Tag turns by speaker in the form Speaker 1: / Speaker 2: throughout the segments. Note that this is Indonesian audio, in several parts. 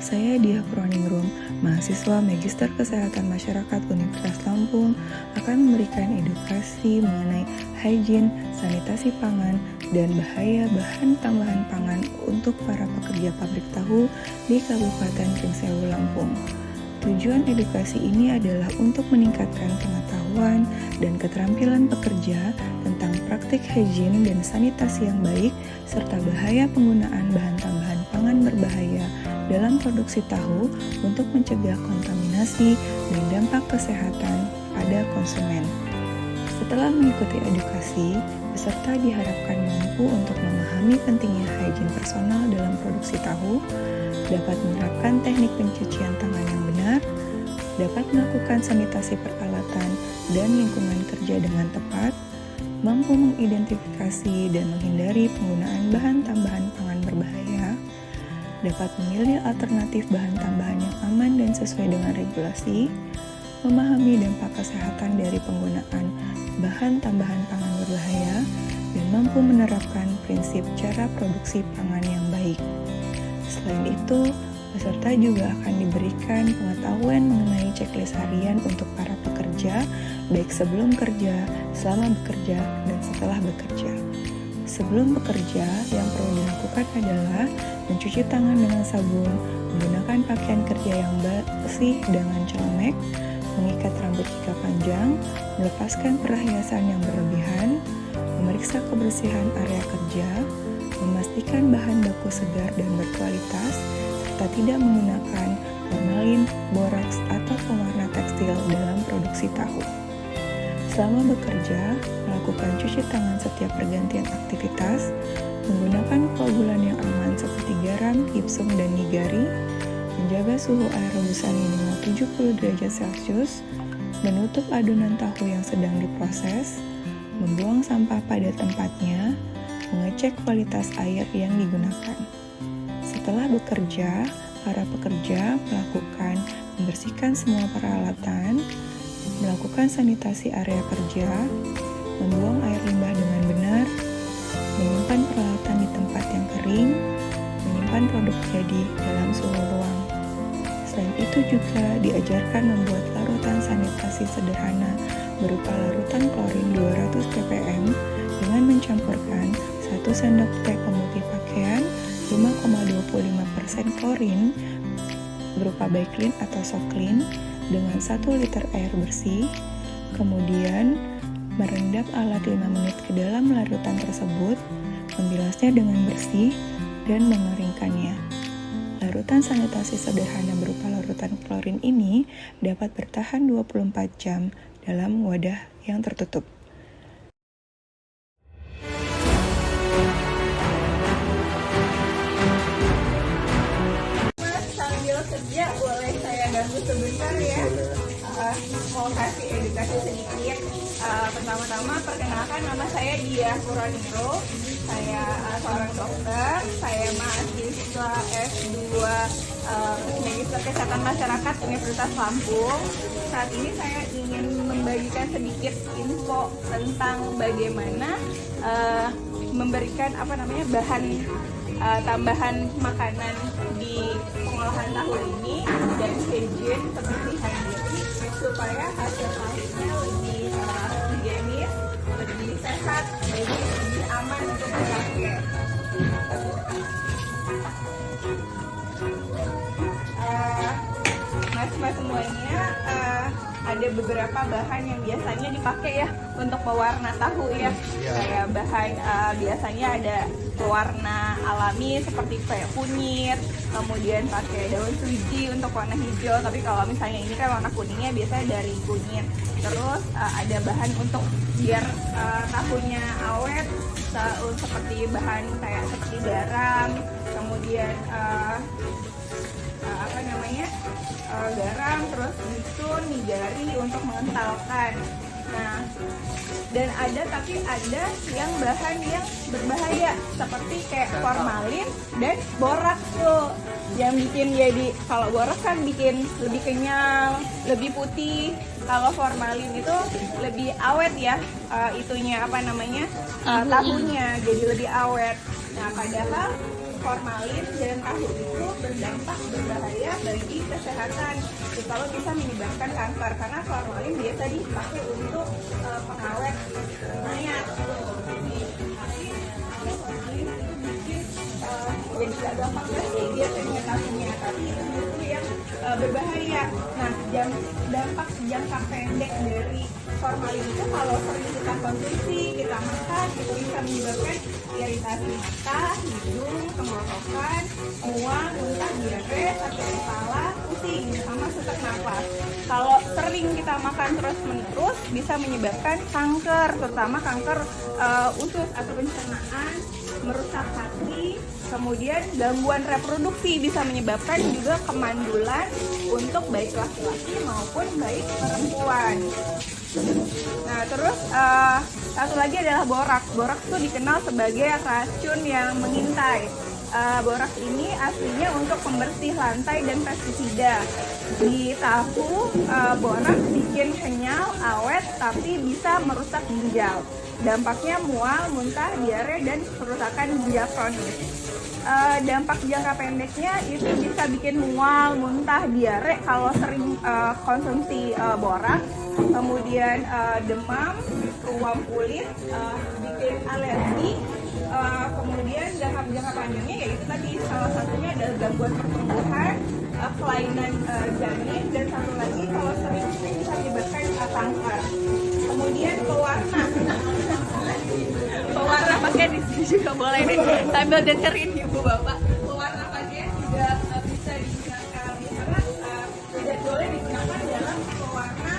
Speaker 1: Saya Diah Purningrum, mahasiswa Magister Kesehatan Masyarakat Universitas Lampung, akan memberikan edukasi mengenai hygiene, sanitasi pangan, dan bahaya bahan tambahan pangan untuk para pekerja pabrik tahu di Kabupaten Pringsewu, Lampung. Tujuan edukasi ini adalah untuk meningkatkan pengetahuan dan keterampilan pekerja tentang praktik hygiene dan sanitasi yang baik, serta bahaya penggunaan bahan tambahan pangan berbahaya dalam produksi tahu untuk mencegah kontaminasi dan dampak kesehatan pada konsumen. Setelah mengikuti edukasi, peserta diharapkan mampu untuk memahami pentingnya hygiene personal dalam produksi tahu, dapat menerapkan teknik pencucian tangan yang benar, dapat melakukan sanitasi peralatan dan lingkungan kerja dengan tepat, mampu mengidentifikasi dan menghindari penggunaan bahan tambahan pangan berbahaya, dapat memilih alternatif bahan tambahan yang aman dan sesuai dengan regulasi, memahami dampak kesehatan dari penggunaan bahan tambahan pangan berbahaya, dan mampu menerapkan prinsip cara produksi pangan yang baik. Selain itu, peserta juga akan diberikan pengetahuan mengenai checklist harian untuk para pekerja, baik sebelum kerja, selama bekerja, dan setelah bekerja. Sebelum bekerja, yang perlu dilakukan adalah mencuci tangan dengan sabun, menggunakan pakaian kerja yang bersih dengan celemek, mengikat rambut jika panjang, melepaskan perhiasan yang berlebihan, memeriksa kebersihan area kerja, memastikan bahan baku segar dan berkualitas, serta tidak menggunakan formalin, boraks, atau pewarna tekstil dalam produksi tahu. Selama bekerja, melakukan cuci tangan setiap pergantian aktivitas, menggunakan koagulan yang aman seperti garam, gipsum, dan nigari, menjaga suhu air rebusan minimal 70 derajat Celcius, menutup adonan tahu yang sedang diproses, membuang sampah pada tempatnya, mengecek kualitas air yang digunakan. Setelah bekerja, para pekerja melakukan membersihkan semua peralatan, melakukan sanitasi area kerja, membuang air limbah dengan benar, menyimpan peralatan di tempat yang kering, menyimpan produk jadi dalam suhu ruang. Selain itu juga diajarkan membuat larutan sanitasi sederhana berupa larutan klorin 200 ppm dengan mencampurkan 1 sendok teh pemutih pakaian 5,25% klorin berupa Baiklin atau Soklin dengan 1 liter air bersih, kemudian merendam alat 5 menit ke dalam larutan tersebut, membilasnya dengan bersih, dan mengeringkannya. Larutan sanitasi sederhana berupa larutan klorin ini dapat bertahan 24 jam dalam wadah yang tertutup.
Speaker 2: Sambil kerja boleh saya ganggu sebentar ya. Mau kasih edukasi sedikit. Pertama-tama perkenalkan, nama saya Diah Purningrum. Saya seorang dokter. Saya mahasiswa S2 Magister Kesehatan Masyarakat Universitas Lampung. Saat ini saya ingin membagikan sedikit info tentang bagaimana memberikan bahan tambahan makanan di pengolahan tahu ini dan hygiene seperti hygiene supaya hasil tahunya lebih higienis, lebih sehat, lebih aman untuk dipakai. Mas semuanya, ada beberapa bahan yang biasanya dipakai ya untuk pewarna tahu ya. Kayak bahan biasanya ada pewarna alami seperti kayak kunyit, kemudian pakai daun suji untuk warna hijau, tapi kalau misalnya ini kan warna kuningnya biasanya dari kunyit. Terus ada bahan untuk biar tahunya awet seperti bahan kayak seperti garam, kemudian garam, terus bisun, nigari untuk mengentalkan. Nah, dan ada yang bahan yang berbahaya seperti kayak formalin dan boraks tuh, yang bikin jadi, kalau boraks kan bikin lebih kenyal, lebih putih. Kalau formalin itu lebih awet ya, tahunya jadi lebih awet. Nah, padahal formalin dan tahu itu berdampak berbahaya bagi kesehatan. Kalau bisa menyebabkan kanker, karena formalin biasa dipakai untuk pengawet mayat. Jadi agak gampang sih biasanya tahunya, tapi itu yang berbahaya. Nah, dampak jangka pendek dari formalin itu kalau sering kita konsumsi, kita makan, itu bisa menyebabkan iritasi mata, hidung, tenggorokan, mual, muntah, diare, sakit kepala, pusing, sama sesak nafas. Kalau sering kita makan terus-menerus bisa menyebabkan kanker, terutama kanker usus atau pencernaan, merusak hati, kemudian gangguan reproduksi, bisa menyebabkan juga kemandulan untuk baik laki-laki maupun baik perempuan. Nah, terus satu lagi adalah boraks. Boraks itu dikenal sebagai racun yang mengintai. Boraks ini aslinya untuk pembersih lantai dan pestisida. Di tahu, boraks bikin kenyal, awet, tapi bisa merusak ginjal. Dampaknya mual, muntah, diare, dan kerusakan ginjal kronis. Dampak jangka pendeknya itu bisa bikin mual, muntah, diare kalau sering konsumsi boraks, kemudian demam, ruam kulit, bikin alergi, kemudian jangka panjangnya yaitu tadi salah satunya adalah gangguan pertumbuhan, kelainan janin, dan satu lagi kalau sering bisa menyebabkan kanker. Kemudian pewarna pakaian di sini juga boleh deh, sambil dengerin ibu bapak. Pewarna pakaian juga bisa digunakan, karena tidak boleh digunakan dalam pewarna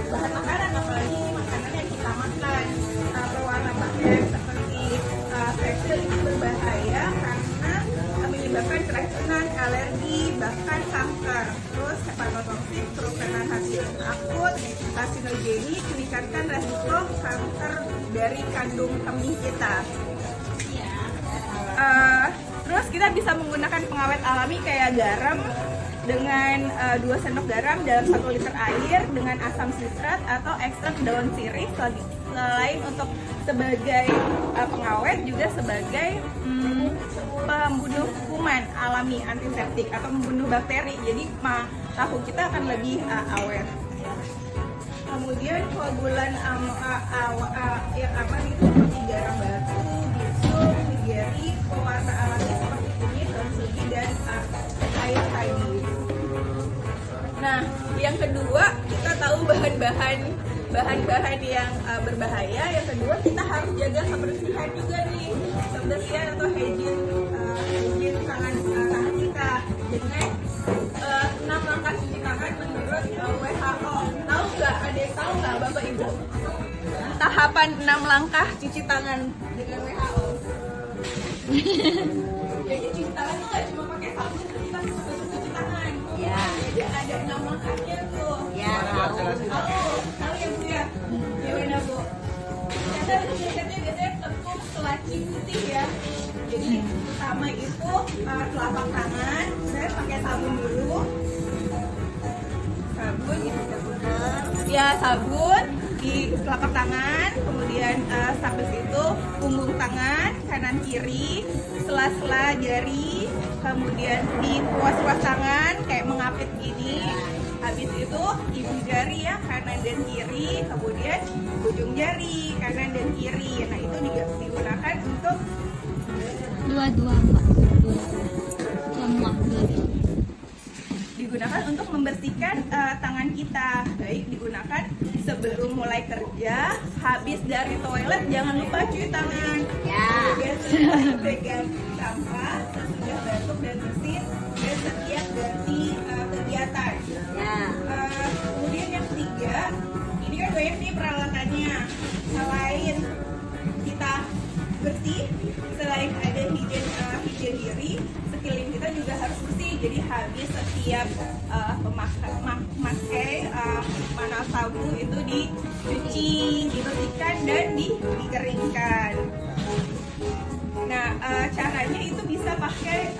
Speaker 2: bahan makanan, apalagi makanan yang kita makan. Pewarna pakaian seperti tekstil itu berbahaya karena menyebabkan keracunan, alergi, bahkan kanker. Terus hepatotoksik, kerusakan hati akut, karsinogenik, meningkatkan resiko kanker dari kandung kemih kita. Terus kita bisa menggunakan pengawet alami kayak garam dengan 2 sendok garam dalam 1 liter air dengan asam sitrat atau ekstrak daun sirih. Selain untuk sebagai pengawet, juga sebagai pembunuh kuman alami, antiseptik atau membunuh bakteri. Jadi tahu kita akan lebih awet. Kemudian koagulan yang aman itu seperti garam batu, bisul, nigeri, pewarna alami seperti kunyit, daun sirih, dan air tadi. Nah, yang kedua, kita tahu bahan-bahan yang berbahaya. Yang kedua, kita harus jaga kebersihan juga nih, kebersihan atau hygiene tangan kita dengan 6 langkah cuci tangan menurut WHO. Tahu nggak Bapak Ibu tahapan 6 langkah cuci tangan dengan WHO? Jadi cuci tangan tuh nggak cuma pakai sabun, kita harus cuci tangan. Ya. Jadi ada 6 langkahnya tuh. Ya. Tahu ya Bu ya? Gimana Bu? Biasanya tepung selaci putih ya. Jadi pertama itu telapak tangan, saya pakai sabun dulu. Sabun ini ya, sabun di telapak tangan, kemudian habis itu punggung tangan kanan kiri, sela-sela jari, kemudian di puas-puas tangan kayak mengapit gini. Habis itu ibu jari ya, kanan dan kiri, kemudian ujung jari kanan dan kiri. Nah, itu digunakan untuk digunakan untuk membersihkan tangan kita. Baik digunakan sebelum mulai kerja, habis dari toilet jangan lupa cuci tangan. Ya. Kemudian pegang sampah, sesudah batuk dan bersin, dan setiap ganti kegiatan. Ya. Kemudian yang ketiga, ini kan banyak nih peralatannya. Selain kita bersih, selain ada higien diri, sekeliling kita juga harus bersih. Jadi habis setiap memakai mana sabu itu dicuci, dibersihkan, dan dikeringkan. Nah, caranya itu bisa pakai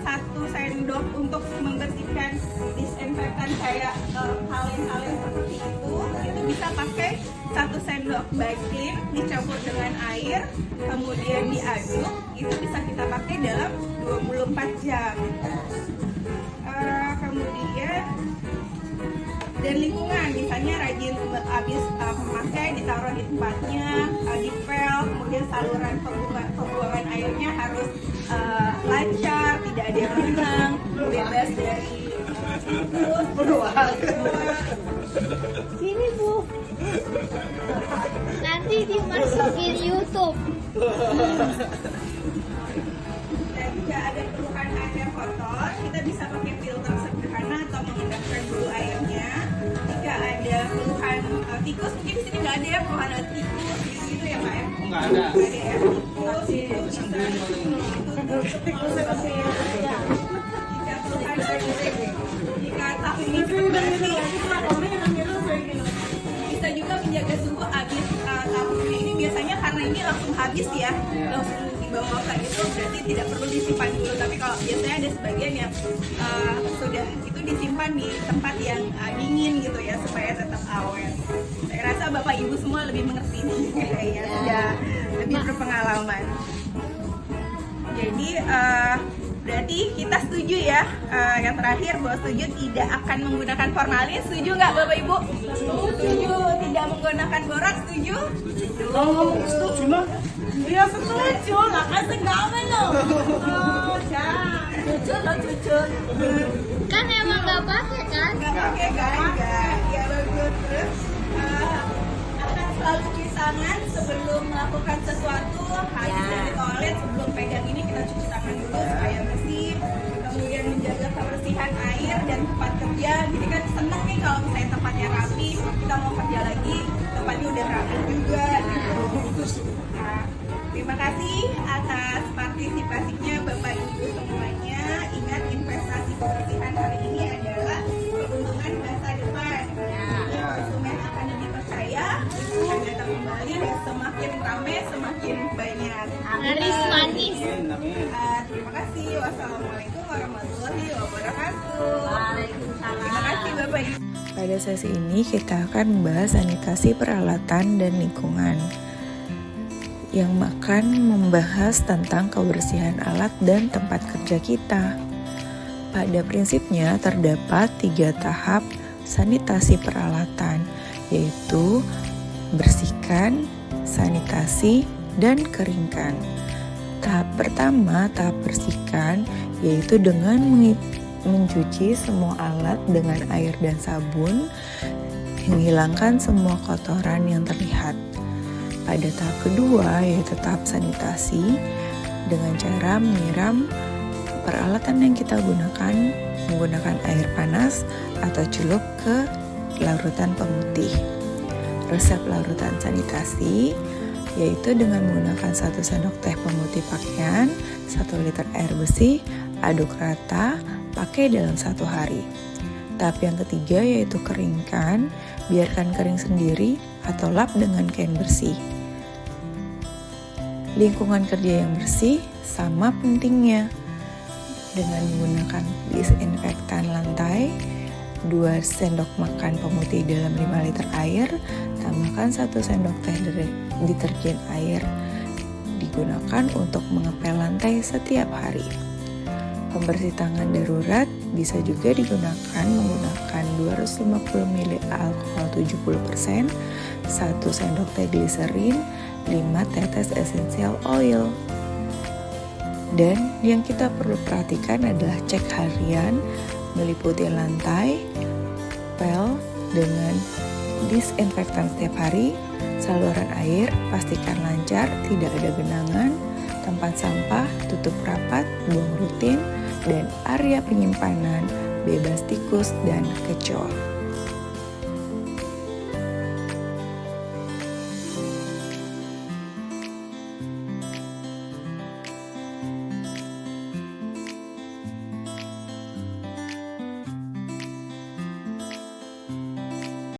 Speaker 2: 1 sendok untuk membersihkan disinfektan kayak kaleng-kaleng seperti itu bisa pakai 1 sendok Baiklin dicampur dengan air, kemudian diaduk, itu bisa kita pakai dalam 24 jam. Kemudian dan lingkungan, misalnya rajin habis memakai ditaruh di tempatnya, dipel, kemudian saluran pembuangan airnya harus lancar, tidak ada yang hilang, bebas dari
Speaker 3: Sini Bu, nanti dimasukin YouTube.
Speaker 2: dan jika ada keluhan air kotor, kita bisa pakai filter sederhana atau mengendapkan dulu airnya. Jika ada keluhan tikus, mungkin di sini nggak ada ya keluhan tikus gitu ya Pak ya?
Speaker 4: Nggak ada.
Speaker 2: Nggak ada ya? Tikus itu jika tahu ini bisa juga menjaga suhu habis tahunya ini biasanya karena ini langsung habis ya, langsung dibawa ke itu berarti tidak perlu disimpan dulu, tapi kalau biasanya ada sebagian yang sudah itu disimpan di tempat yang dingin gitu ya supaya tetap awet. Saya rasa bapak ibu semua lebih mengerti nih ya, sudah lebih berpengalaman. Jadi berarti kita setuju ya, yang terakhir bahwa setuju tidak akan menggunakan formalin. Setuju nggak Bapak Ibu? Setuju. Tidak menggunakan borak. Setuju?
Speaker 4: Setuju lah.
Speaker 2: Ya setuju lah, kan segamen loh. Oh, jangan. Jujur loh, jujur.
Speaker 3: Kan emang nggak pakai kan?
Speaker 2: Nggak pakai kan? Nggak. Ya bagus. Terus akan selalu cuci tangan sebelum melakukan sesuatu. Habis dari toilet sebelum pegang ini kita cuci tangan dulu supaya bersih. Kemudian menjaga kebersihan air dan tempat kerja. Jadi kan seneng nih kalau misalnya tempatnya rapi, kita mau kerja lagi tempatnya udah rapi juga. Nah, terima kasih atas partisipasinya Bapak Ibu semuanya. Ingat, investasi kebersihan hari ini adalah keuntungan masa depan. Konsumen akan lebih percaya, akan datang kembali, dan semakin ramai semakin banyak.
Speaker 3: Laris manis.
Speaker 2: Terima kasih. Wassalamualaikum warahmatullahi wabarakatuh. Terima kasih Bapak Ibu.
Speaker 1: Pada sesi ini kita akan membahas sanitasi peralatan dan lingkungan yang akan membahas tentang kebersihan alat dan tempat kerja kita. Pada prinsipnya terdapat 3 tahap sanitasi peralatan, yaitu bersihkan, sanitasi, dan keringkan. Tahap pertama, tahap bersihkan, yaitu dengan mencuci semua alat dengan air dan sabun, menghilangkan semua kotoran yang terlihat. Pada tahap kedua, yaitu tahap sanitasi, dengan cara menyiram peralatan yang kita gunakan menggunakan air panas atau celup ke larutan pemutih. Resep larutan sanitasi yaitu dengan menggunakan 1 sendok teh pemutih pakaian, 1 liter air bersih, aduk rata, pakai dalam 1 hari. Tahap yang ketiga yaitu keringkan, biarkan kering sendiri atau lap dengan kain bersih. Lingkungan kerja yang bersih sama pentingnya. Dengan menggunakan disinfektan lantai, 2 sendok makan pemutih dalam 5 liter air, tambahkan 1 sendok teh deterjen air, digunakan untuk mengepel lantai setiap hari. Pembersih tangan darurat bisa juga digunakan menggunakan 250 ml alkohol 70%, 1 sendok teh gliserin, 5 tetes essential oil. Dan yang kita perlu perhatikan adalah cek harian meliputi lantai, pel dengan disinfektan setiap hari, saluran air pastikan lancar, tidak ada genangan, tempat sampah tutup rapat, buang rutin, dan area penyimpanan bebas tikus dan kecoa.